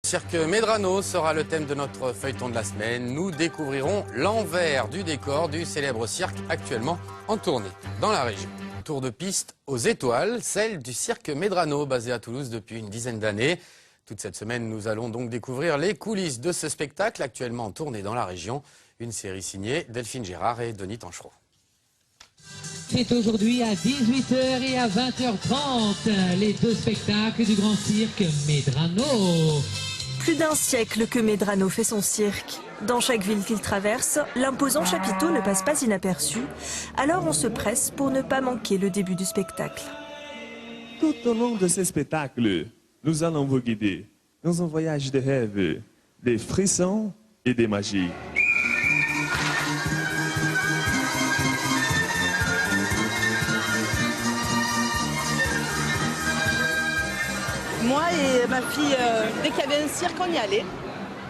Cirque Medrano sera le thème de notre feuilleton de la semaine. Nous découvrirons l'envers du décor du célèbre cirque actuellement en tournée dans la région. Tour de piste aux étoiles, celle du Cirque Medrano basé à Toulouse depuis une dizaine d'années. Toute cette semaine, nous allons donc découvrir les coulisses de ce spectacle actuellement en tournée dans la région. Une série signée Delphine Gérard et Denis Tanchereau. C'est aujourd'hui à 18h et à 20h30, les deux spectacles du Grand Cirque Medrano. Plus d'un siècle que Medrano fait son cirque. Dans chaque ville qu'il traverse, l'imposant chapiteau ne passe pas inaperçu. Alors on se presse pour ne pas manquer le début du spectacle. Tout au long de ce spectacle, nous allons vous guider dans un voyage de rêve, des frissons et des magies. Moi et ma fille, dès qu'il y avait un cirque, on y allait.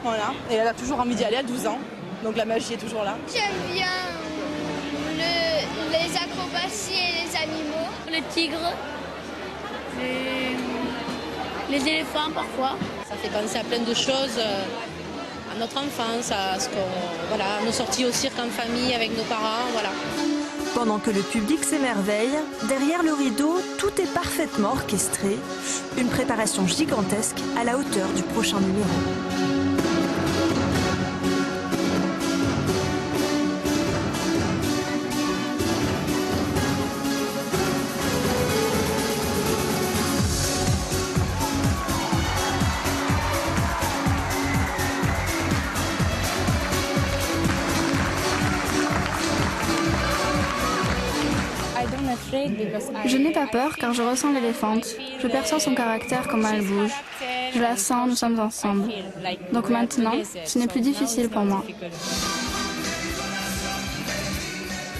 Voilà. Et elle a toujours envie d'y aller à 12 ans. Donc la magie est toujours là. J'aime bien les acrobaties et les animaux. Les tigres, les éléphants parfois. Ça fait penser à plein de choses, à notre enfance, à nos sorties au cirque en famille avec nos parents. Voilà. Pendant que le public s'émerveille, derrière le rideau, tout est parfaitement orchestré. Une préparation gigantesque à la hauteur du prochain numéro. Je n'ai pas peur car je ressens l'éléphante. Je perçois son caractère, comment elle bouge. Je la sens, nous sommes ensemble. Donc maintenant, ce n'est plus difficile pour moi.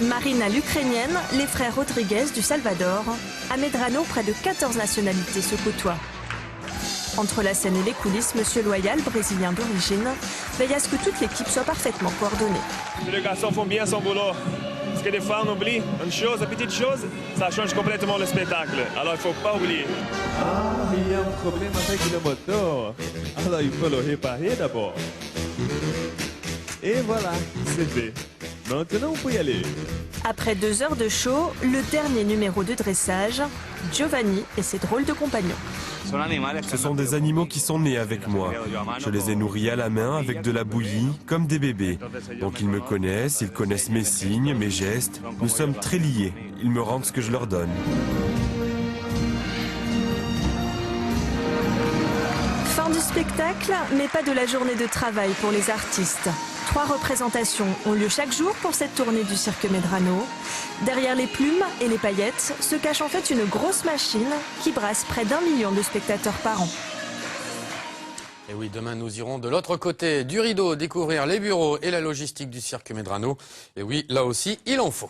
Marina l'Ukrainienne, les frères Rodriguez du Salvador. À Medrano, près de 14 nationalités se côtoient. Entre la scène et les coulisses, Monsieur Loyal, brésilien d'origine, veille à ce que toute l'équipe soit parfaitement coordonnée. Les garçons font bien son boulot. Parce que des fois, on oublie une chose, une petite chose, ça change complètement le spectacle. Alors, il ne faut pas oublier. Ah, il y a un problème avec le moteur. Alors, il faut le réparer d'abord. Et voilà, c'est fait. Maintenant, on peut y aller. Après 2 heures de show, le dernier numéro de dressage, Giovanni et ses drôles de compagnons. Ce sont des animaux qui sont nés avec moi. Je les ai nourris à la main avec de la bouillie, comme des bébés. Donc ils me connaissent, ils connaissent mes signes, mes gestes. Nous sommes très liés. Ils me rendent ce que je leur donne. Fin du spectacle, mais pas de la journée de travail pour les artistes. 3 représentations ont lieu chaque jour pour cette tournée du Cirque Medrano. Derrière les plumes et les paillettes se cache en fait une grosse machine qui brasse près d'1 million de spectateurs par an. Et oui, demain nous irons de l'autre côté du rideau découvrir les bureaux et la logistique du Cirque Medrano. Et oui, là aussi, il en faut.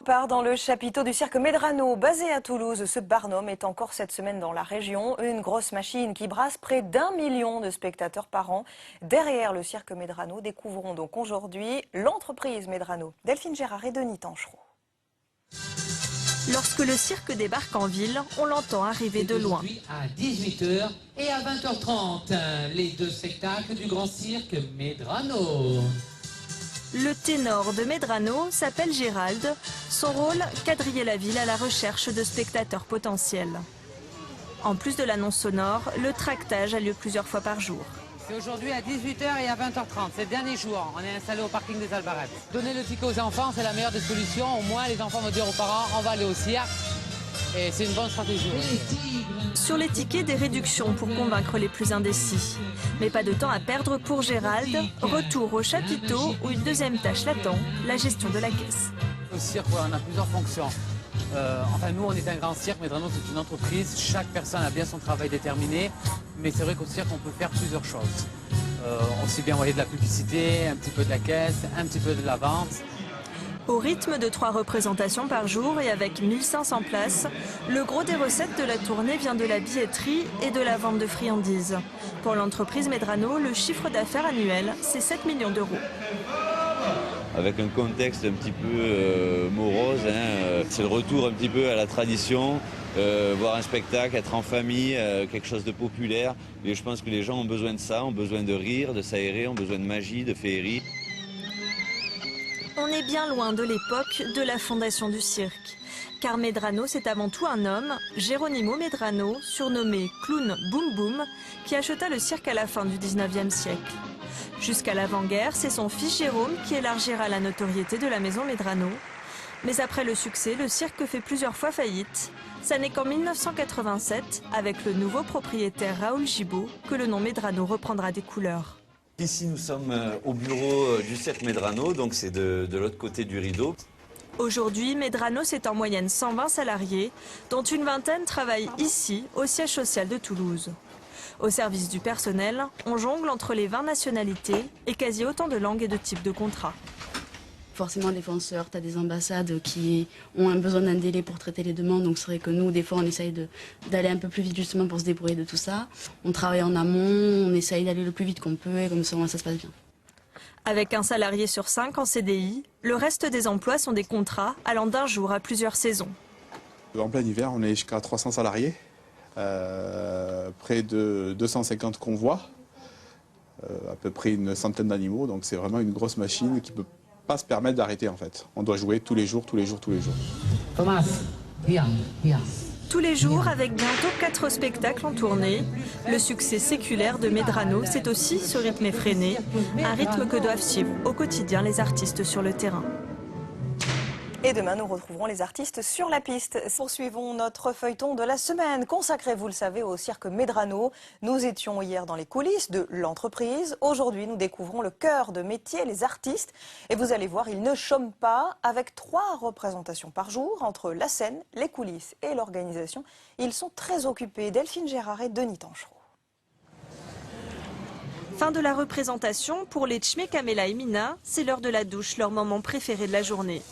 On part dans le chapiteau du Cirque Medrano, basé à Toulouse. Ce barnum est encore cette semaine dans la région. Une grosse machine qui brasse près d'1 million de spectateurs par an. Derrière le Cirque Medrano, découvrons donc aujourd'hui l'entreprise Medrano. Delphine Gérard et Denis Tanchereau. Lorsque le cirque débarque en ville, on l'entend arriver de loin. À 18h et à 20h30, les deux spectacles du Grand Cirque Medrano. Le ténor de Medrano s'appelle Gérald. Son rôle, quadriller la ville à la recherche de spectateurs potentiels. En plus de l'annonce sonore, le tractage a lieu plusieurs fois par jour. C'est aujourd'hui à 18h et à 20h30, c'est le dernier jour. On est installé au parking des Albarettes. Donner le ticket aux enfants, c'est la meilleure des solutions. Au moins, les enfants vont dire aux parents, on va aller au cirque. Et c'est une bonne stratégie. Sur les tickets, des réductions pour convaincre les plus indécis. Mais pas de temps à perdre pour Gérald. Retour au chapiteau où une deuxième tâche l'attend, la gestion de la caisse. Au cirque, on a plusieurs fonctions. Nous, on est un grand cirque, Medrano, c'est une entreprise. Chaque personne a bien son travail déterminé. Mais c'est vrai qu'au cirque, on peut faire plusieurs choses. On sait bien envoyer de la publicité, un petit peu de la caisse, un petit peu de la vente. Au rythme de 3 représentations par jour et avec 1500 places, le gros des recettes de la tournée vient de la billetterie et de la vente de friandises. Pour l'entreprise Medrano, le chiffre d'affaires annuel, c'est 7 millions d'euros. Avec un contexte un petit peu morose, c'est le retour un petit peu à la tradition, voir un spectacle, être en famille, quelque chose de populaire. Et je pense que les gens ont besoin de ça, ont besoin de rire, de s'aérer, ont besoin de magie, de féerie. On est bien loin de l'époque de la fondation du cirque. Car Medrano, c'est avant tout un homme, Geronimo Medrano, surnommé Clown Boum Boum, qui acheta le cirque à la fin du 19e siècle. Jusqu'à l'avant-guerre, c'est son fils Jérôme qui élargira la notoriété de la maison Medrano. Mais après le succès, le cirque fait plusieurs fois faillite. Ça n'est qu'en 1987, avec le nouveau propriétaire Raoul Gibault, que le nom Medrano reprendra des couleurs. Ici, nous sommes au bureau du cirque Medrano, donc c'est de l'autre côté du rideau. Aujourd'hui, Medrano, c'est en moyenne 120 salariés, dont une vingtaine travaillent ici, au siège social de Toulouse. Au service du personnel, on jongle entre les 20 nationalités et quasi autant de langues et de types de contrats. Forcément, des fournisseurs, tu as des ambassades qui ont un besoin d'un délai pour traiter les demandes. Donc c'est vrai que nous, des fois, on essaye d'aller un peu plus vite justement pour se débrouiller de tout ça. On travaille en amont, on essaye d'aller le plus vite qu'on peut et comme ça se passe bien. Avec un salarié sur 5 en CDI, le reste des emplois sont des contrats allant d'un jour à plusieurs saisons. En plein hiver, on est jusqu'à 300 salariés, près de 250 convois, à peu près une centaine d'animaux. Donc c'est vraiment une grosse machine qui ne peut pas se permettre d'arrêter en fait. On doit jouer tous les jours, tous les jours, tous les jours. Thomas, viens. Tous les jours, avec bientôt 4 spectacles en tournée, le succès séculaire de Medrano, c'est aussi ce rythme effréné, un rythme que doivent suivre au quotidien les artistes sur le terrain. Et demain, nous retrouverons les artistes sur la piste. Poursuivons notre feuilleton de la semaine, consacré, vous le savez, au cirque Medrano. Nous étions hier dans les coulisses de l'entreprise. Aujourd'hui, nous découvrons le cœur de métier, les artistes. Et vous allez voir, ils ne chôment pas. Avec 3 représentations par jour, entre la scène, les coulisses et l'organisation, ils sont très occupés. Delphine Gérard et Denis Tanchereau. Fin de la représentation, pour les Tchmé, Kamela et Mina, c'est l'heure de la douche, leur moment préféré de la journée.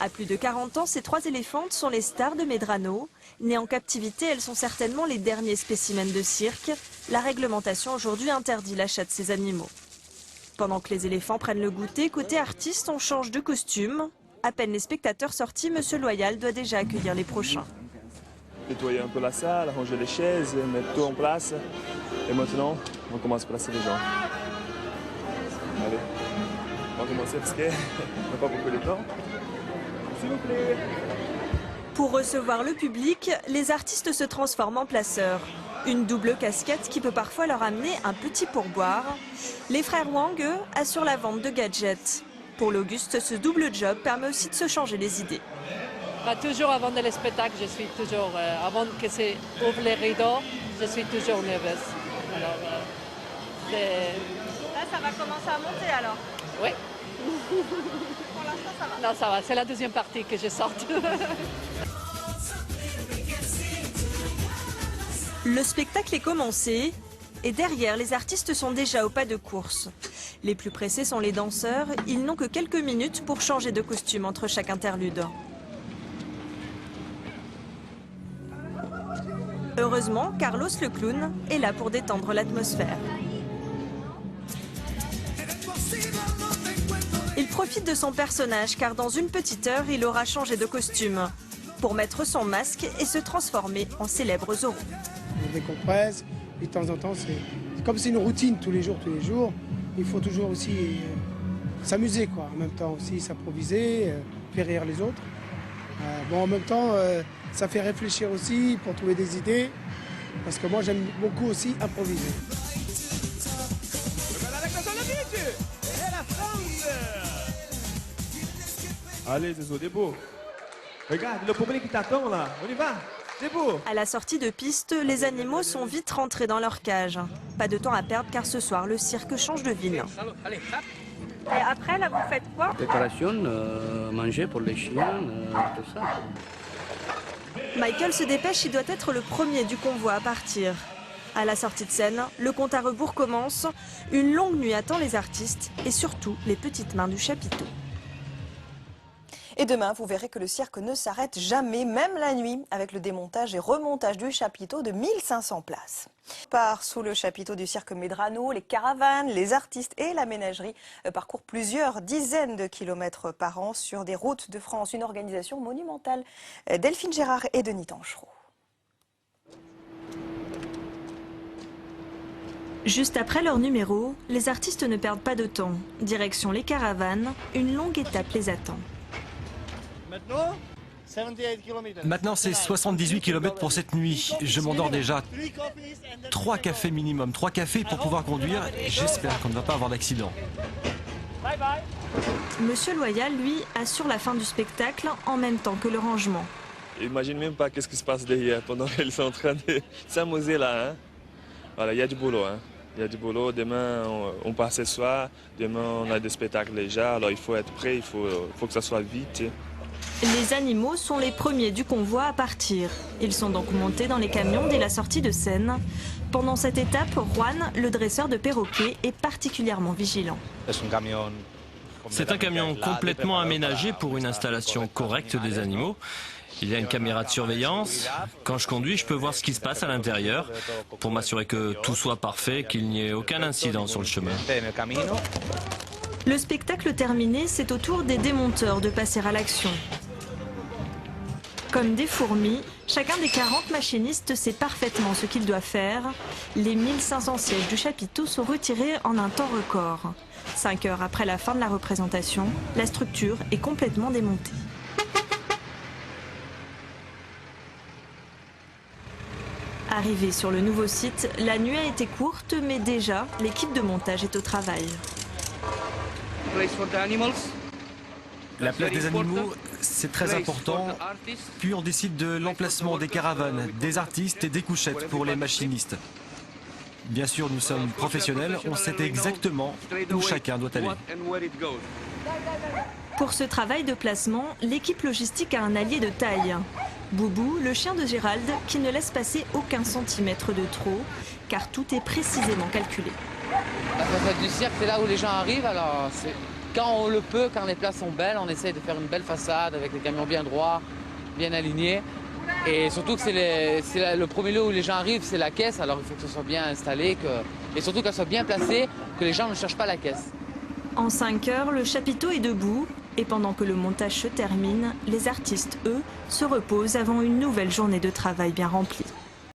À plus de 40 ans, ces 3 éléphantes sont les stars de Medrano. Nées en captivité, elles sont certainement les derniers spécimens de cirque. La réglementation aujourd'hui interdit l'achat de ces animaux. Pendant que les éléphants prennent le goûter, côté artiste, on change de costume. À peine les spectateurs sortis, Monsieur Loyal doit déjà accueillir les prochains. Nettoyer un peu la salle, ranger les chaises, mettre tout en place. Et maintenant, on commence à placer les gens. Allez, on va commencer parce qu'on n'a pas beaucoup de temps. S'il vous plaît. Pour recevoir le public, les artistes se transforment en placeurs. Une double casquette qui peut parfois leur amener un petit pourboire. Les frères Wang, eux, assurent la vente de gadgets. Pour l'Auguste, ce double job permet aussi de se changer les idées. Toujours avant le spectacle, je suis toujours, avant que c'est ouvre les rideaux, je suis toujours nerveuse. Alors, là, ça va commencer à monter alors? Oui. Pour l'instant, ça va? Non, ça va, c'est la deuxième partie que je sorte. Le spectacle est commencé et derrière, les artistes sont déjà au pas de course. Les plus pressés sont les danseurs, ils n'ont que quelques minutes pour changer de costume entre chaque interlude. Heureusement, Carlos le clown est là pour détendre l'atmosphère. Il profite de son personnage car dans une petite heure, il aura changé de costume pour mettre son masque et se transformer en célèbre Zorro. On décompresse, et de temps en temps, c'est comme c'est une routine tous les jours. Il faut toujours aussi s'amuser, quoi. En même temps aussi s'improviser, faire rire les autres. Bon, en même temps, ça fait réfléchir aussi pour trouver des idées, parce que moi j'aime beaucoup aussi improviser. Allez, Zézo, debout. Regarde, le public qui t'attend là. On y va. Debout. À la sortie de piste, les animaux sont vite rentrés dans leur cage. Pas de temps à perdre car ce soir, le cirque change de ville. Et après, là, vous faites quoi? Préparation, manger pour les chiens, tout ça. Michael se dépêche, il doit être le premier du convoi à partir. À la sortie de scène, le compte à rebours commence. Une longue nuit attend les artistes et surtout les petites mains du chapiteau. Et demain, vous verrez que le cirque ne s'arrête jamais, même la nuit, avec le démontage et remontage du chapiteau de 1500 places. Par sous le chapiteau du cirque Medrano, les caravanes, les artistes et la ménagerie parcourent plusieurs dizaines de kilomètres par an sur des routes de France. Une organisation monumentale. Delphine Gérard et Denis Tanchereau. Juste après leur numéro, les artistes ne perdent pas de temps. Direction les caravanes, une longue étape les attend. Maintenant, c'est 78 km pour cette nuit. Je m'endors déjà. 3 cafés minimum, 3 cafés pour pouvoir conduire. J'espère qu'on ne va pas avoir d'accident. Monsieur Loyal, lui, assure la fin du spectacle en même temps que le rangement. Imagine même pas qu'est-ce qui se passe derrière pendant qu'elles sont en train de s'amuser là. Hein. Voilà, il y a du boulot. Hein. Il y a du boulot. Demain, on part ce soir. Demain, on a des spectacles déjà. Alors, il faut être prêt. Il faut que ça soit vite. Les animaux sont les premiers du convoi à partir. Ils sont donc montés dans les camions dès la sortie de scène. Pendant cette étape, Juan, le dresseur de perroquets, est particulièrement vigilant. C'est un camion complètement aménagé pour une installation correcte des animaux. Il y a une caméra de surveillance. Quand je conduis, je peux voir ce qui se passe à l'intérieur pour m'assurer que tout soit parfait, qu'il n'y ait aucun incident sur le chemin. Le spectacle terminé, c'est au tour des démonteurs de passer à l'action. Comme des fourmis, chacun des 40 machinistes sait parfaitement ce qu'il doit faire. Les 1500 sièges du chapiteau sont retirés en un temps record. 5 heures après la fin de la représentation, la structure est complètement démontée. Arrivé sur le nouveau site, la nuit a été courte, mais déjà, l'équipe de montage est au travail. La place des animaux, c'est très important. Puis on décide de l'emplacement des caravanes, des artistes et des couchettes pour les machinistes. Bien sûr, nous sommes professionnels, on sait exactement où chacun doit aller. Pour ce travail de placement, l'équipe logistique a un allié de taille. Boubou, le chien de Gérald, qui ne laisse passer aucun centimètre de trop, car tout est précisément calculé. La façade du cirque, c'est là où les gens arrivent. Alors, quand on le peut, quand les places sont belles, on essaye de faire une belle façade avec des camions bien droits, bien alignés. Et surtout que c'est le premier lieu où les gens arrivent, c'est la caisse. Alors il faut que ce soit bien installé et surtout qu'elle soit bien placée, que les gens ne cherchent pas la caisse. En 5 heures, le chapiteau est debout. Et pendant que le montage se termine, les artistes, eux, se reposent avant une nouvelle journée de travail bien remplie.